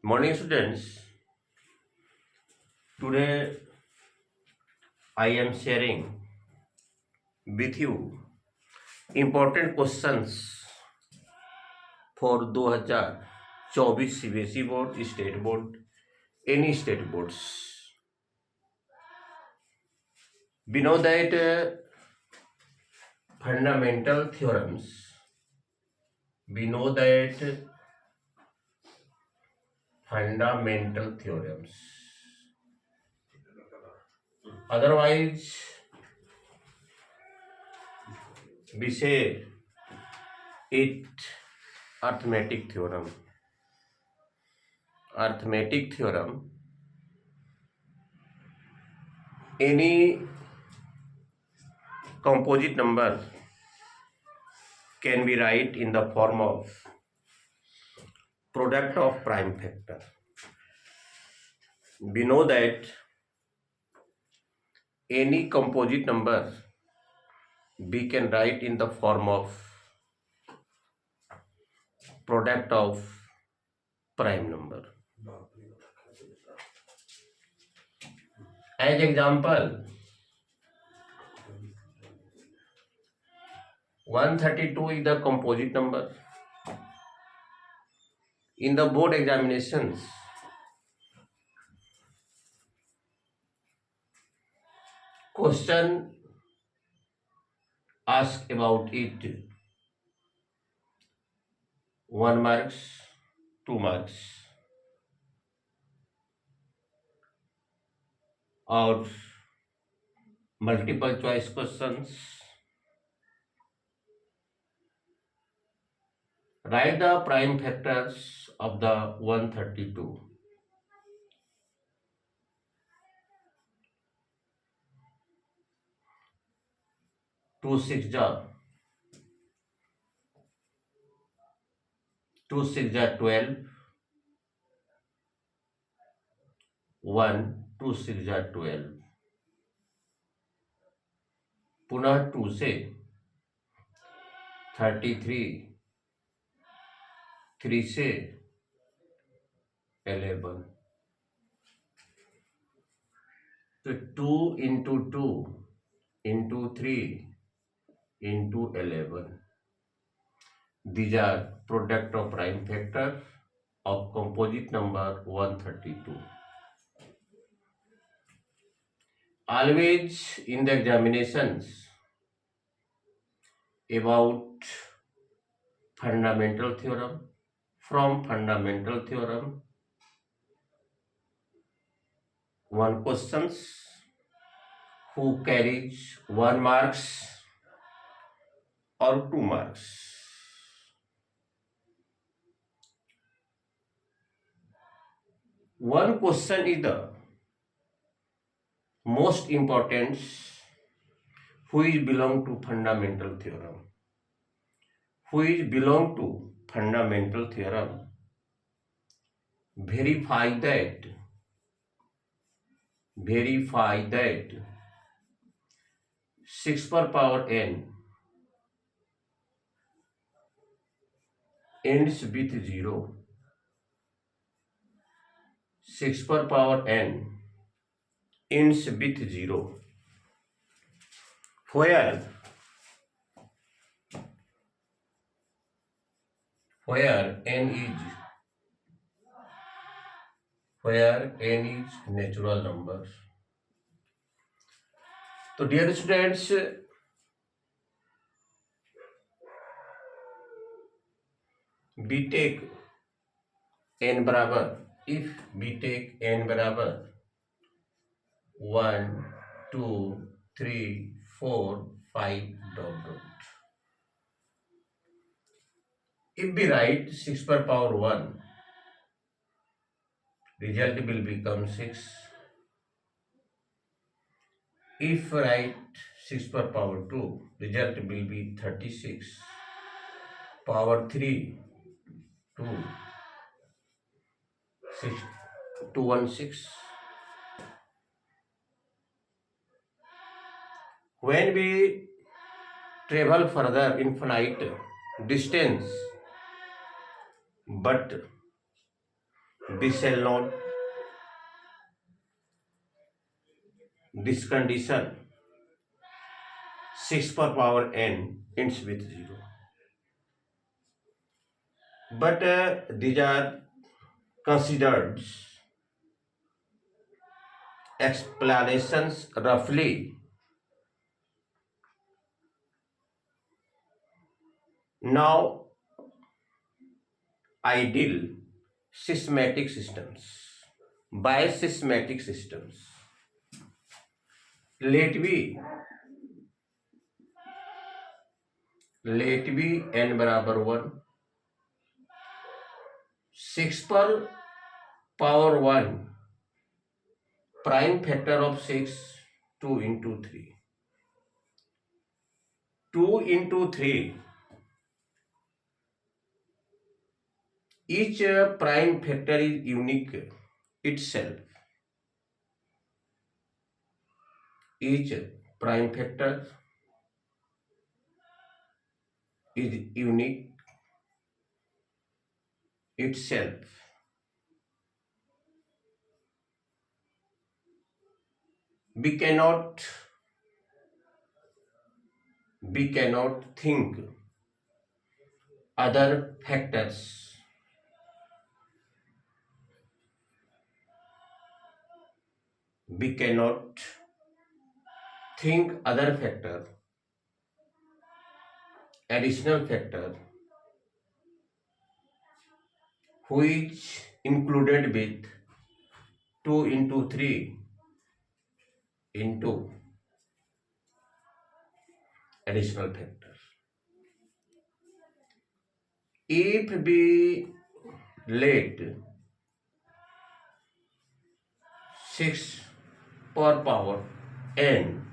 Morning students, today I am sharing with you important questions for 2024 CBSE board, state board, any state boards. We know that fundamental theorems, we know that fundamental theorems, otherwise we say it arithmetic theorem. Arithmetic theorem, any composite number can be write in the form of product of prime factor. We know that any composite number we can write in the form of product of prime number. As example, 132 is the composite number. In the board examinations, question ask about it, 1 marks, 2 marks, or multiple choice questions. Write the prime factors of the 132. 2 6 जा 2 6 जा 12, 1 2 6 जा 12, पुनः 2 से 33, 3 से 11, तो 2 into 2 into 3 into 11. These are product of prime factor of composite number 132. Always in the examinations about fundamental theorem, from fundamental theorem, one questions who carries 1 marks or 2 marks. One question is the most important, who is belong to fundamental theorem. Who is belong to fundamental theorem, verify that 6 per power n ends with 0. 6 per power n ends with 0, where n is natural number. So dear students, we take n बराबर, if we take n बराबर 1 2 3 4 5 dot dot, if we write 6 per power 1, result will become 6. If write 6 per power 2, result will be 36. Power 3 2 6 216. When we travel further infinite distance, but This shall not, this condition 6 per power n ends with 0. But these are considered explanations roughly. Now, ideal systematic systems. Biosystematic systems. Let be n बराबर 1, 6 पर power 1, prime factor of 6, 2 into 3. 2 into 3, each prime factor is unique itself. Each prime factor is unique itself. We cannot think other factors. We cannot think other factor, additional factor, who is included with 2 into 3 into additional factor. If we let 6 per power n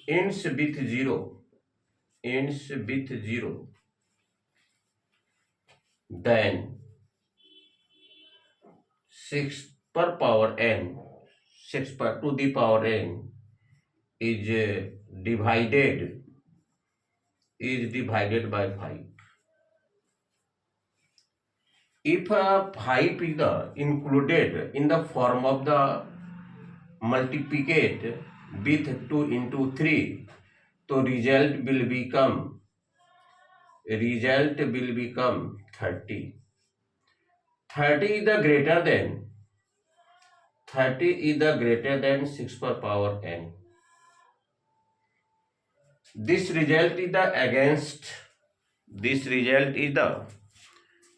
ends with 0, then 6 per power n, 6 per to the power n is divided by 5. If 5 is included in the form of the multiplicate with 2 into 3, so result will become 30. 30 is the greater than 6 per power n. This result is the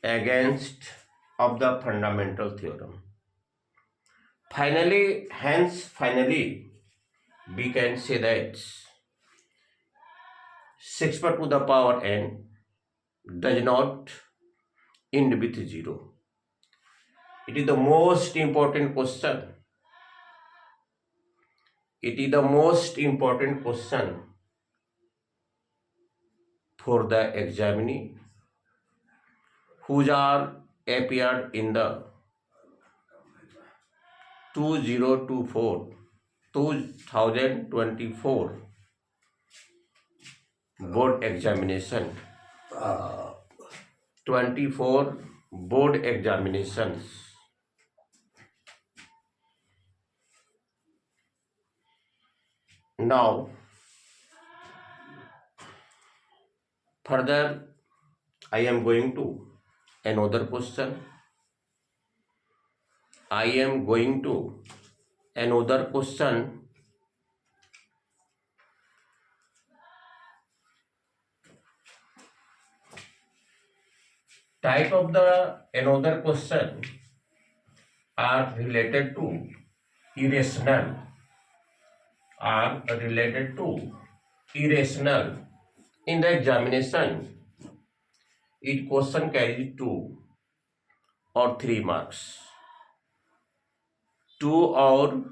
against of the fundamental theorem. Finally, we can say that 6 per to the power n does not end with 0. It is the most important question. For the examinee who are appeared in the 2024 board examination. 24 board examinations. Now, further, I am going to another question. Type of the another question are related to irrational. In the examination, each question carries 2 or 3 marks. 2 or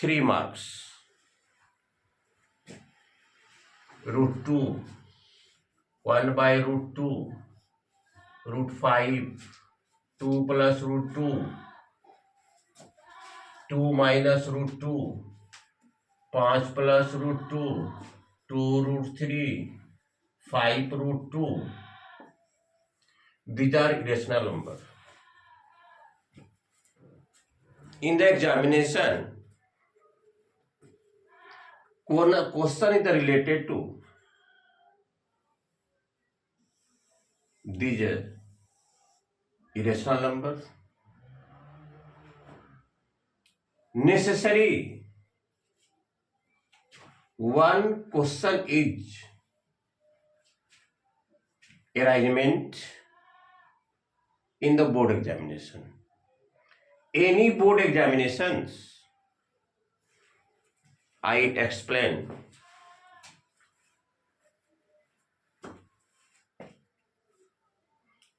3 marks. Root 2, 1 by root 2, root 5, 2 plus root 2, 2 minus root 2, 5 plus root 2, 2 root 3, 5 root 2. These are irrational numbers. In the examination, question is related to these irrational numbers. Necessary one question is arrangement in the board examination. Any board examinations, I explain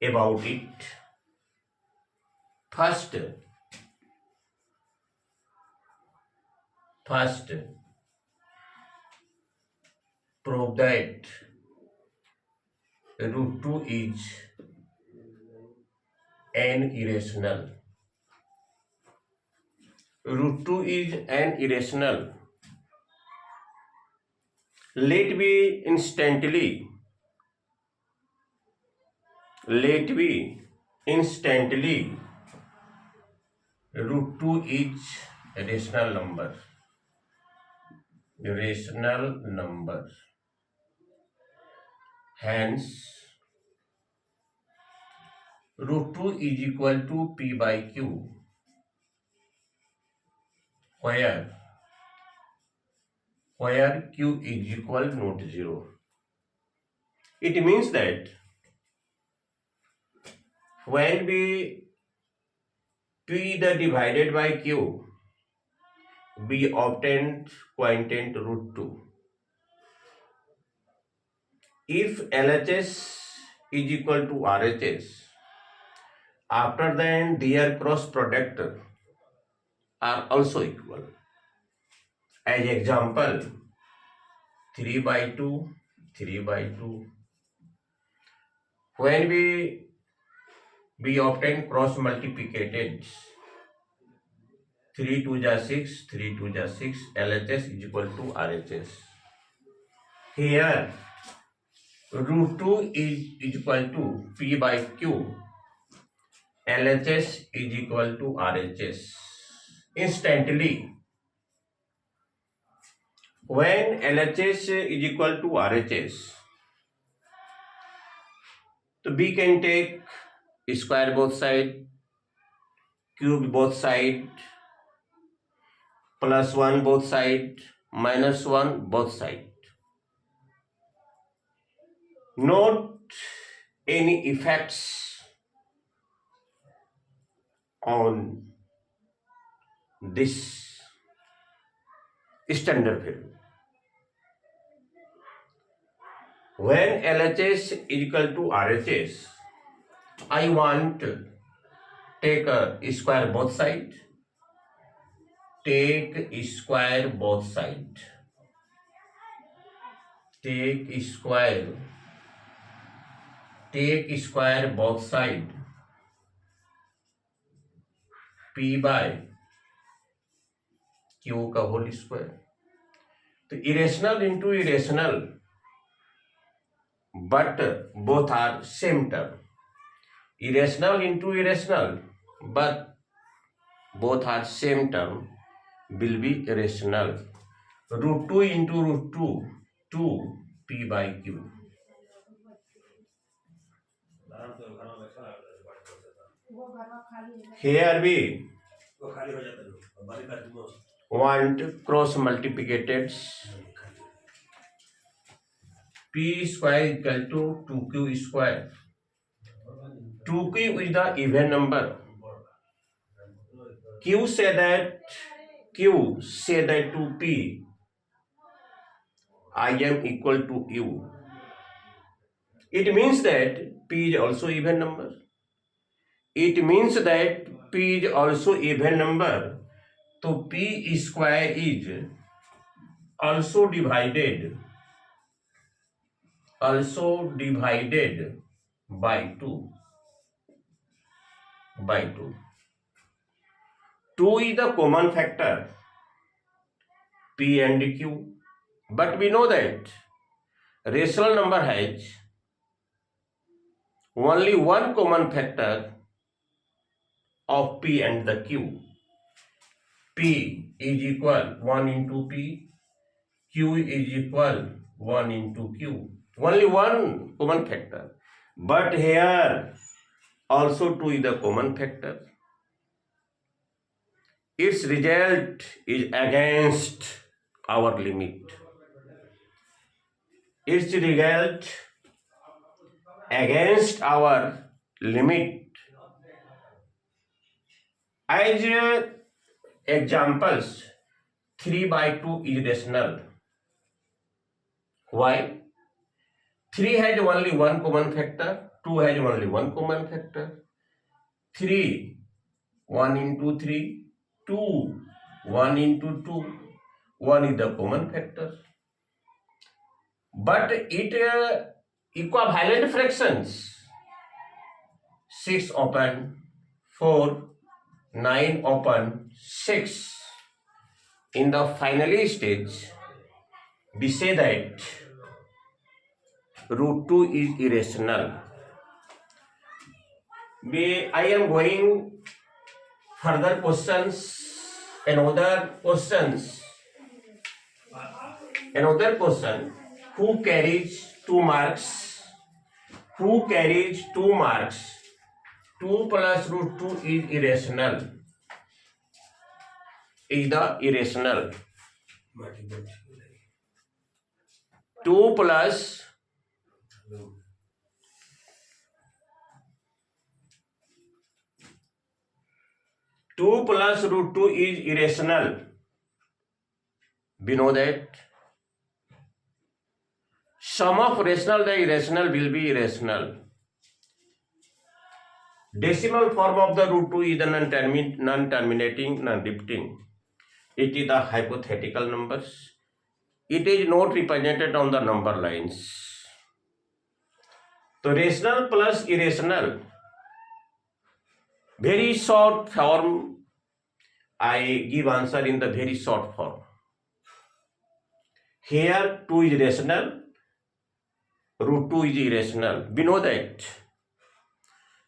about it. First, prove that root 2 is an irrational. Root 2 is an irrational. Let be instantly root 2 is a rational number. Hence, root 2 is equal to P by Q, where Q is equal not 0. It means that when we P the divided by Q, we obtained quotient root 2. If LHS is equal to RHS, after then their cross product are also equal. As example, 3 by 2, 3 by 2. When we obtain cross multiplicated, 3 2 ja 6, 3 2 ja 6, LHS is equal to RHS. Here, root 2 is equal to P by Q. LHS is equal to RHS. Instantly, when LHS is equal to RHS, so we can take square both side, cube both side, plus 1 both side, minus 1 both side. Not any effects on this standard value. When LHS is equal to RHS, I want to take a square both side. Take square both side. Take square both side. P by Q का whole square. तो irrational into irrational, but both are same term. Irrational into irrational, but both are same term, will be irrational. Root 2 into root 2, 2 P by Q. Here we want cross multiplicated. P square equal to 2Q square. 2Q is the even number. Q say that to P, I am equal to U. It means that P is also even number. It means that P is also even number. So P square is also divided by 2. 2 is the common factor P and Q. But we know that rational number has only one common factor of P and the Q. P is equal 1 into P, Q is equal 1 into Q. Only one common factor. But here also 2 is the common factor. Its result is against our limit. Its result against our limit. As examples, 3 by 2 is rational. Why? 3 has only one common factor, 2 has only one common factor. 3, 1 into 3, 2, 1 into 2, 1 is the common factor. But it equivalent fractions, 6 upon 4, 9 upon 6. In the final stage, we say that root 2 is irrational. I am going further questions. Another question. Who carries 2 marks? 2 plus root 2 is irrational. Is the irrational. 2 plus root 2 is irrational. We know that sum of rational the irrational will be irrational. Decimal form of the root 2 is the non-terminating, non-repeating. It is the hypothetical numbers. It is not represented on the number lines. So rational plus irrational, very short form. I give answer in the very short form. Here 2 is rational, root 2 is irrational. We know that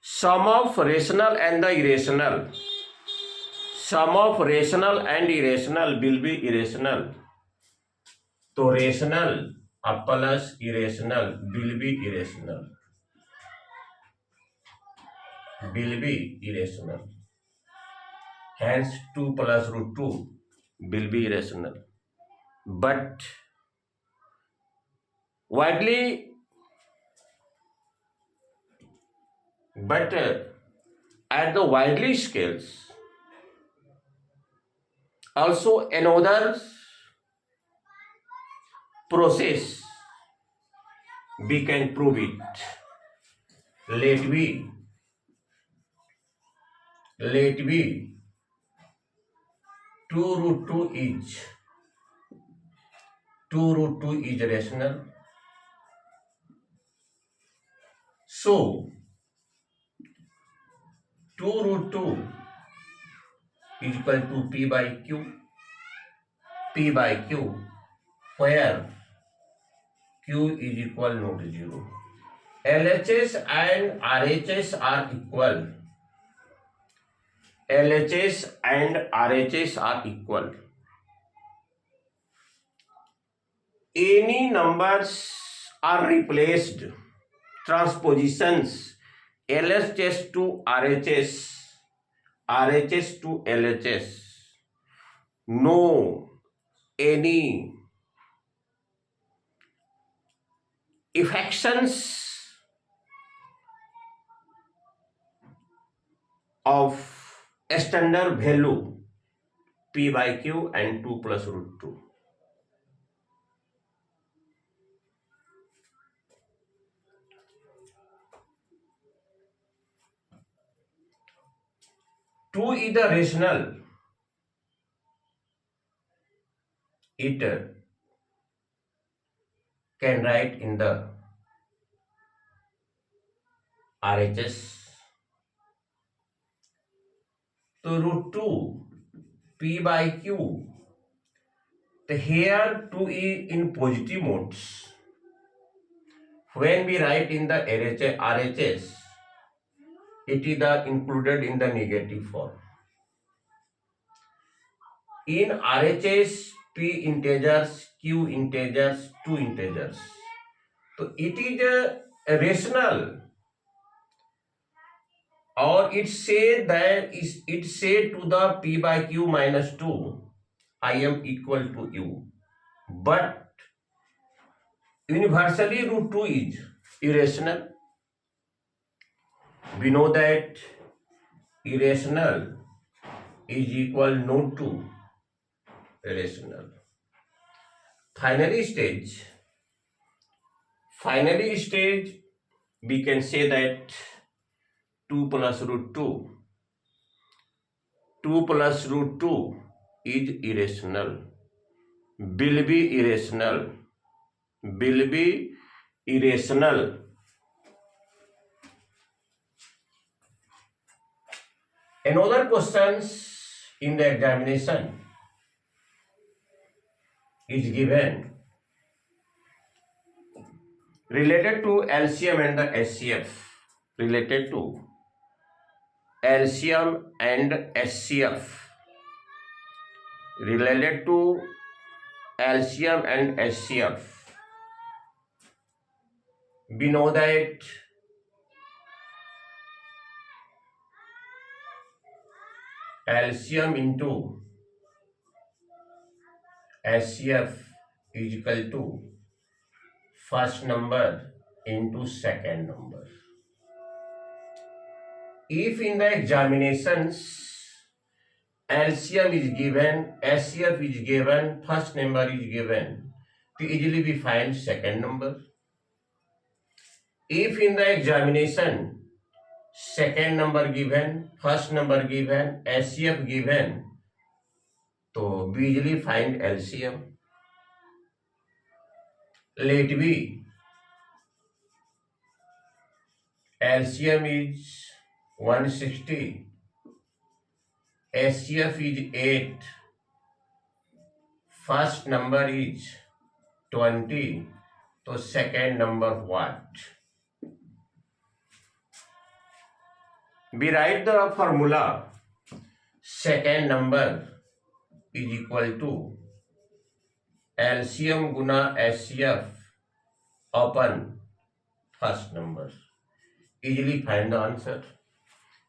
sum of rational and irrational will be irrational. So rational plus irrational will be irrational. Hence 2 plus root 2 will be irrational. But at the widely scales, also another process we can prove it. Let be 2 root 2 is rational. So 2 root 2 is equal to P by Q, where Q is equal not 0. LHS and RHS are equal. Any numbers are replaced, transpositions, LHS to RHS, RHS to LHS. No any affections of standard value P by Q and 2 plus root 2. 2 is the rational. It can write in the RHS. So root 2 P by Q. So here 2 is in positive modes. When we write in the RHS, it is included in the negative form. In RHS, P integers, Q integers, 2 integers. So it is a rational, or it say that is it say to the P by Q minus 2, I am equal to U. But universally root 2 is irrational. We know that irrational is equal no to rational. Finally stage, we can say that 2 plus root 2. 2 plus root 2 is irrational. Will be irrational. Will be irrational. Another questions in the examination is given related to LCM and the SCF. Related to LCM and SCF. Related to LCM and SCF. We know that LCM into SCF is equal to first number into second number. If in the examinations LCM is given, SCF is given, first number is given, to easily we find second number. If in the examination second number given, first number given, SCF given, so we easily find LCM. Let be LCM is 160, SCF is 8, first number is 20, so second number what? We write the formula. Second number is equal to LCM guna SCF upon first number. Easily find the answer.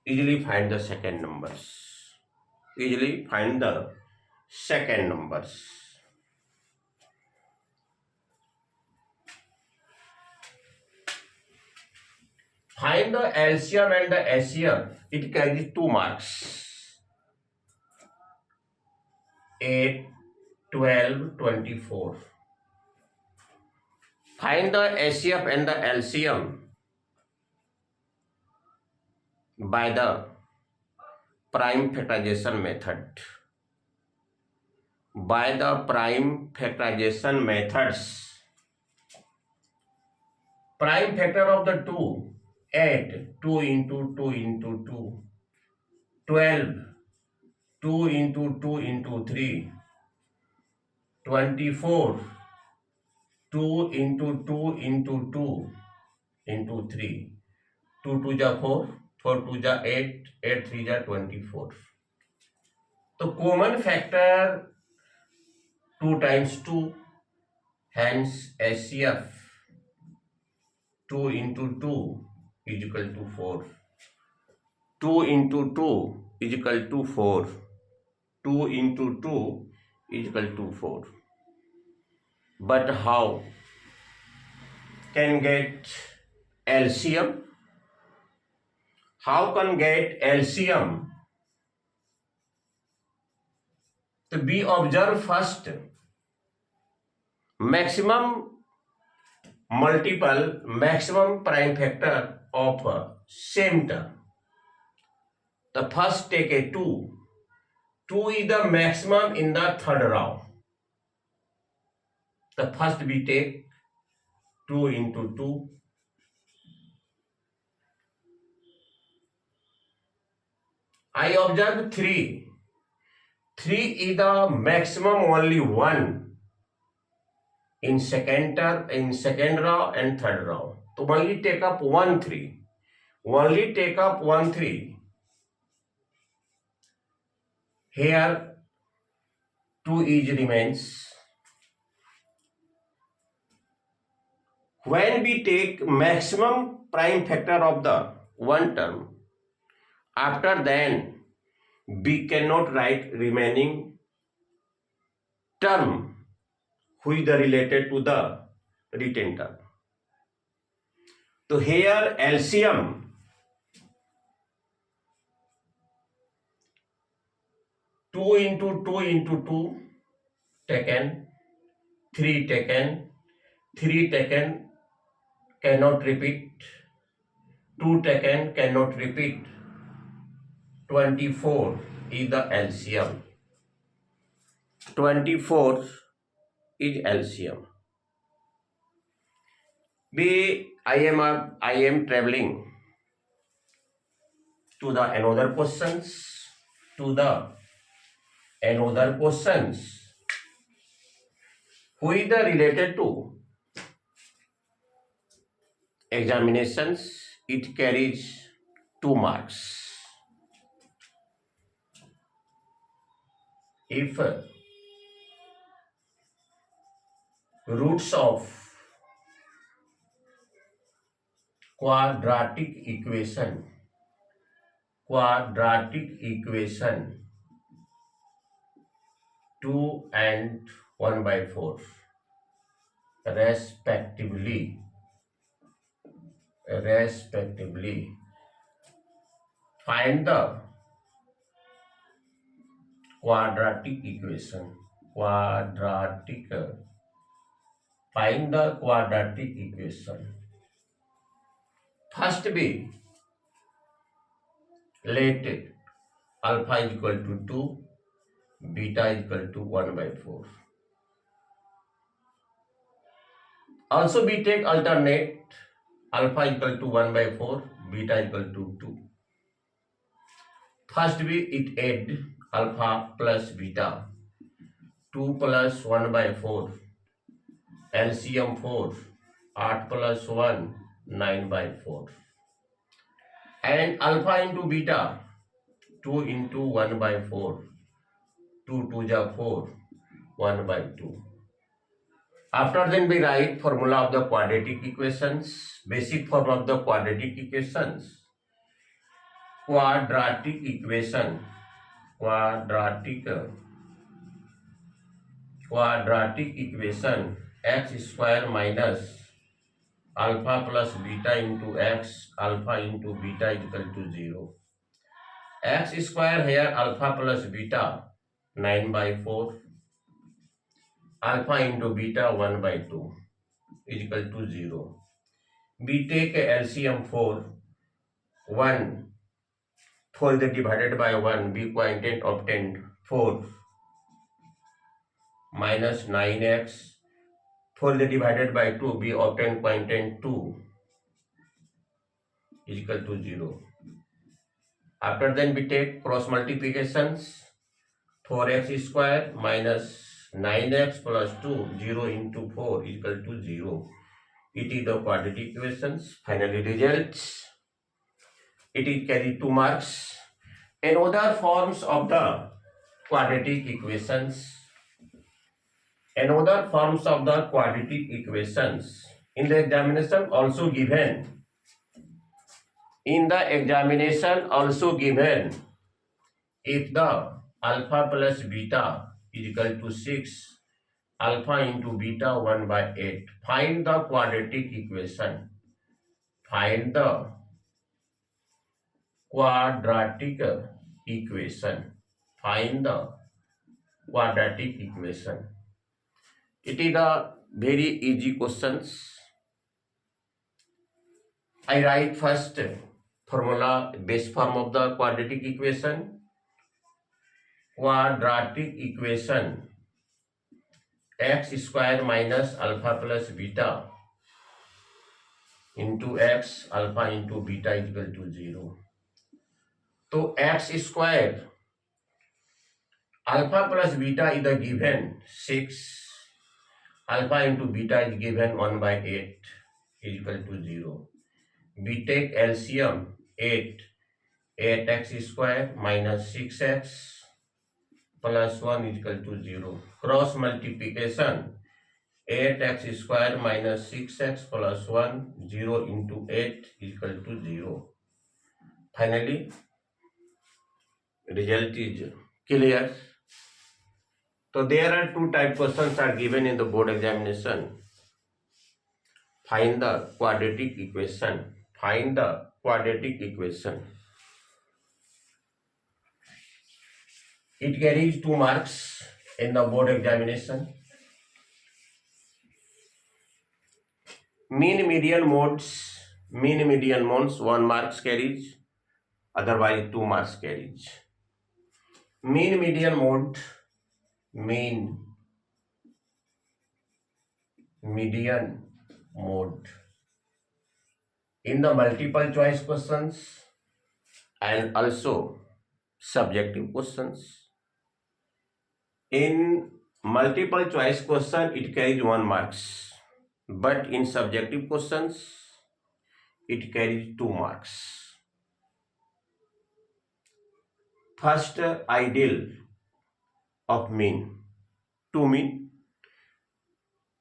Easily find the second numbers. Easily find the second numbers. Find the LCM and the SCF. It carries 2 marks. 8, 12, 24. Find the SCF and the LCM by the prime factorization method. By the prime factorization methods. Prime factor of the 2, 8, 2 into 2 into 2, 12, 2 into 2 into 3, 24, 2 into 2 into 2 into 3, 2 2 ja 4, 4 2 ja 8, 8 3 ja 24. So common factor 2 times 2, hence SCF 2 into 2 is equal to 4. 2 into 2 is equal to 4. 2 into 2 is equal to 4. But how can get LCM? How can get LCM? To be observed first, maximum prime factor of same term. The first take a 2. 2 is the maximum in the third row. The first we take 2 into 2. I observe 3. 3 is the maximum only 1 in second row and third row. So only take up 1 3. Only take up 1 3. Here 2 is remains. When we take maximum prime factor of the one term, after then we cannot write remaining term which is related to the written term. So here LCM 2 into 2 into 2 taken, 3 taken, 3 taken cannot repeat, 2 taken cannot repeat, 24 is the LCM. 24 is LCM. I am traveling to the another questions, to the another questions who is the related to examinations. It carries 2 marks. If roots of quadratic equation 2 and 1 by 4 respectively find the quadratic equation find the quadratic equation. First be let alpha is equal to 2, beta is equal to 1 by 4. Also we take alternate alpha equal to 1 by 4, beta equal to 2. First we it add alpha plus beta, 2 plus 1 by 4, LCM 4, 8 plus 1, 9 by 4. And alpha into beta, 2 into 1 by 4, 2 2 ja 4, 1 by 2. After then we write formula of the quadratic equations, basic form of the quadratic equations. Quadratic equation x square minus alpha plus beta into x, alpha into beta is equal to 0. X square here alpha plus beta 9 by 4, alpha into beta 1 by 2 is equal to 0. We take a LCM 4, 1 4 is divided by 1, we quotient obtained 4 minus 9x, 4 is divided by 2, we obtained quotient 2 is equal to 0. After then we take cross multiplications, 4x square minus 9x plus 2, 0 into 4 is equal to 0. It is the quadratic equations. Finally results, it is carry 2 marks. And other forms of the quadratic equations, in the examination also given, if the alpha plus beta is equal to 6, alpha into beta 1 by 8, find the quadratic equation. Find the quadratic equation. Find the quadratic equation. It is a very easy questions. I write first formula, base form of the quadratic equation. Quadratic equation x square minus alpha plus beta into x, alpha into beta is equal to 0. So x square alpha plus beta is the given 6, alpha into beta is given 1 by 8 is equal to 0. We take LCM 8, 8x square minus 6x plus 1 is equal to 0. Cross multiplication, 8x square minus 6x plus 1, 0 into 8 is equal to 0. Finally, result is clear. So there are two type questions are given in the board examination. Find the quadratic equation. Find the quadratic equation. It carries 2 marks in the board examination. Mean median modes 1 marks carries, otherwise 2 marks carries. Mean median mode, mean median mode in the multiple choice questions and also subjective questions. In multiple choice question it carries 1 marks, but in subjective questions it carries 2 marks. First ideal of mean. To mean,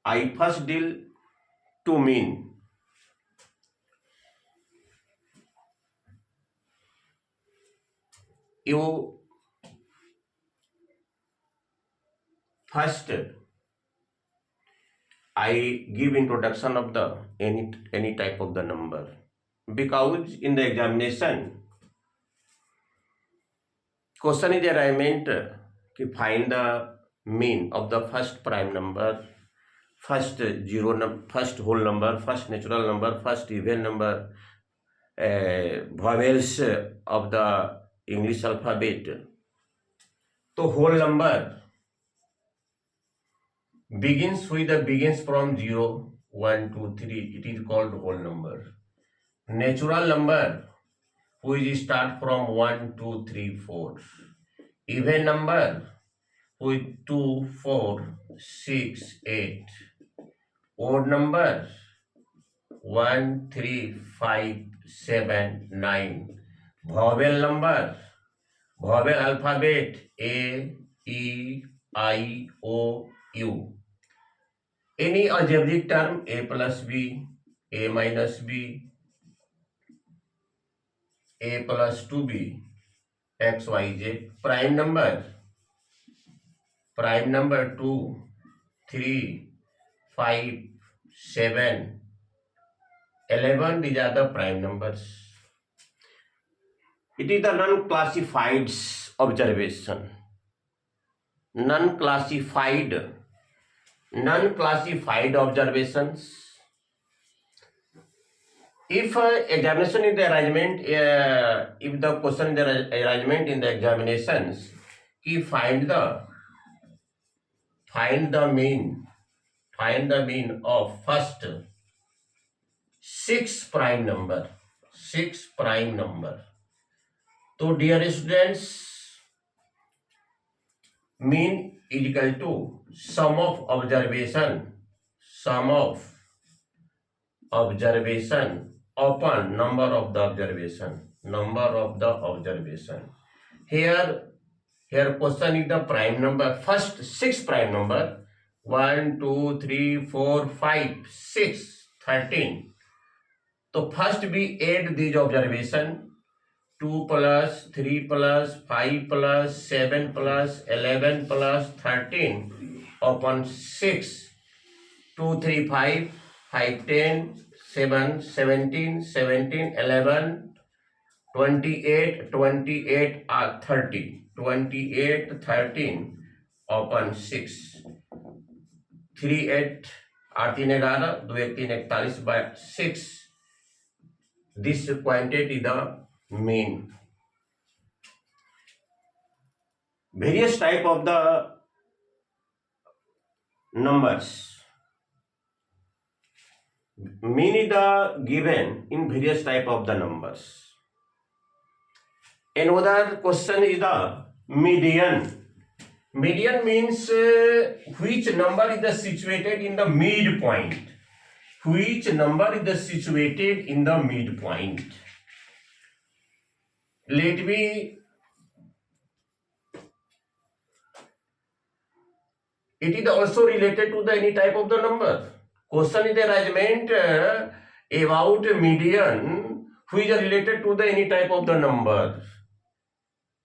I first deal to mean. You first I give introduction of the any type of the number, because in the examination question is arrangement to find the mean of the first prime number, first zero first whole number, first natural number, first even number, vowels of the English alphabet. So whole number begins from 0, 1, 2, 3. It is called whole number. Natural number which start from 1, 2, 3, 4. Even number with 2, 4, 6, 8. Odd number 1, 3, 5, 7, 9. Vowel number, vowel alphabet A, E, I, O, U. Any algebraic term A plus B, A minus B, A plus 2B, X, Y, Z. Prime number 2, 3, 5, 7, 11. These are the prime numbers. It is the non-classified observation. Non-classified observations. If examination in the arrangement, if the question in the arrangement in the examinations, he find the mean of first 6 prime number. So dear students, mean is equal to sum of observation upon number of the observation. Here question is the prime number, first 6 prime number, 1, 2, 3, 4, 5, 6, 13. So first we add these observation, 2 plus 3 plus 5 plus 7 plus 11 plus 13 upon 6. 2, 3, 5, 5, 10, 7, 17, 17, 11, 28, 28 are 30. 28, 13 upon 6. 3, 8 are 3, 11, 2, 8, 3, 41 by 6. This quantity is the mean. Various type of the numbers. Mean is the given in various type of the numbers. Another question is the median. Median means which number is situated in the midpoint. Which number is situated in the midpoint. Let me It is also related to the any type of the number. Question is the arrangement about median which is related to the any type of the number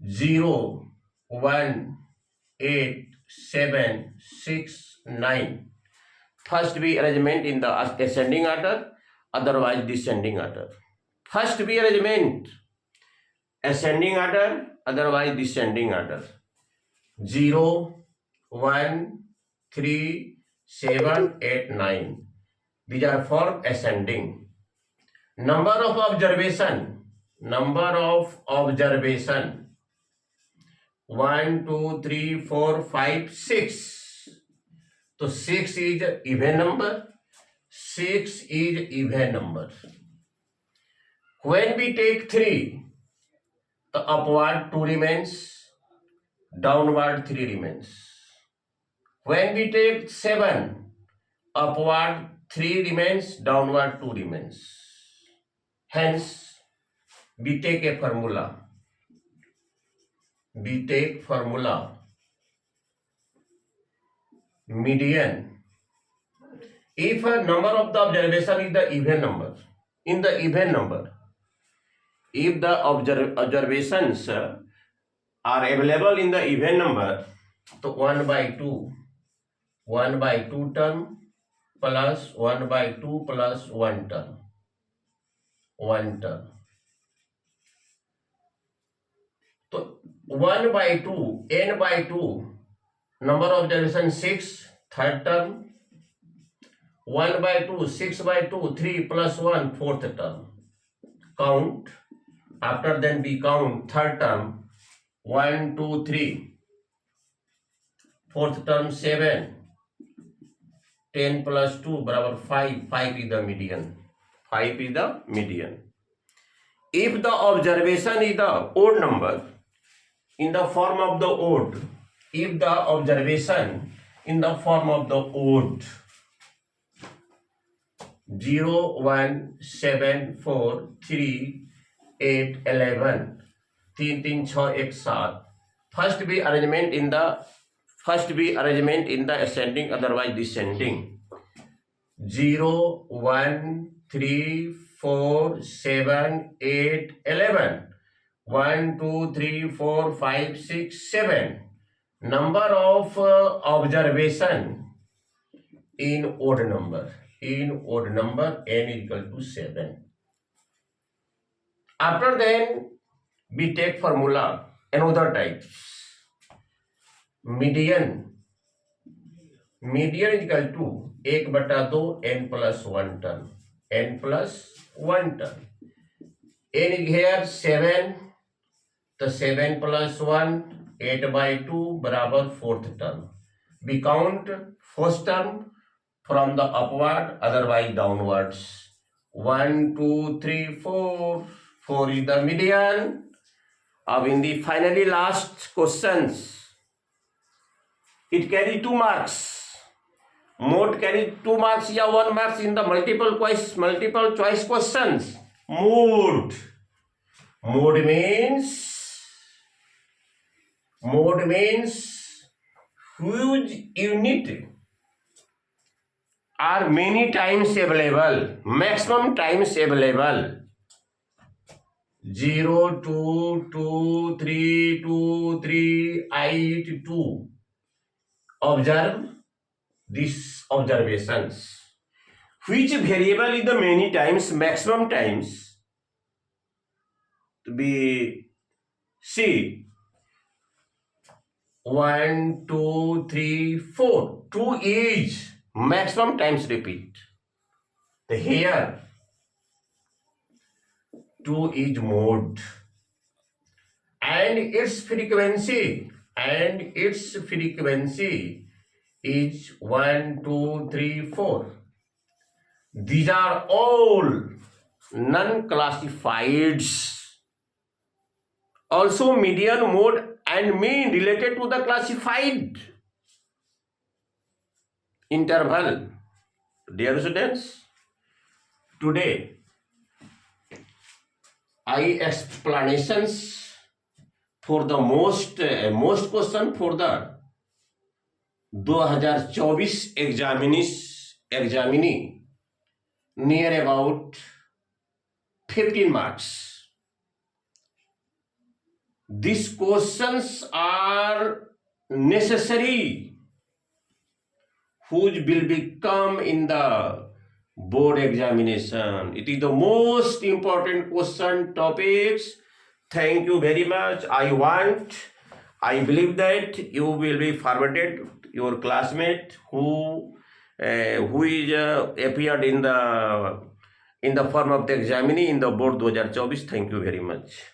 0, 1, 8, 7, 6, 9. First be arrangement in the ascending order, otherwise descending order. First be arrangement ascending order, otherwise descending order. 0, 1, 3, 7, 8, 9. These are for ascending. Number of observation. 1, 2, 3, 4, 5, 6. So 6 is even number. 6 is even number. When we take 3, the upward 2 remains, downward 3 remains. When we take 7, upward 3 remains, downward 2 remains. Hence, we take a formula. We take formula median. If a number of the observation is the even number, in the even number, if the observations are available in the even number, so 1 by 2 term plus 1 by 2 plus 1 term. 1 term. So 1 by 2, n by 2, number of observation 6, third term. 1 by 2, 6 by 2, 3 plus 1, fourth term. Count. After then we count third term. 1, 2, 3. Fourth term 7. 10 plus 2 barabar 5. 5 is the median. 5 is the median. If the observation is the odd number, in the form of the odd, if the observation in the form of the odd, 0, 1, 7, 4, 3, 8, 11, 3, 3, 6, 1, 7. First be arrangement in the ascending, otherwise descending. 0, 1, 3, 4, 7, 8, 11. 1, 2, 3, 4, 5, 6, 7. Number of observation in odd number. In odd number, n is equal to 7. After then, we take formula, another types. Median. Median is equal to 1/2 n plus 1 term. N plus 1 term. N is here 7. The 7 plus 1, 8 by 2 barabar fourth term. We count first term from the upward, otherwise downwards. 1, 2, 3, 4. 4 is the median. Now in the finally last questions, it carry 2 marks. Mode carry 2 marks या 1 marks in the multiple choice questions. Mode. Mode means huge unit are many times available, maximum times available. 0, 2, 2, 3, 2, 3, 8, 2. Observe these observations. Which variable is the many times, maximum times? To be see. 1, 2, 3, 4. 2 is maximum times repeat. The here 2 is mode. And its frequency is 1, 2, 3, 4. These are all non-classifieds. Also median, mode and mean related to the classified interval. Dear students, today explanations for the most question for the 2024 examinee near about 15 marks. These questions are necessary which will become in the board examination. It is the most important question topics. Thank you very much. I believe that you will be forwarded your classmate who is appeared in the form of the examinee in the board 2024. Thank you very much.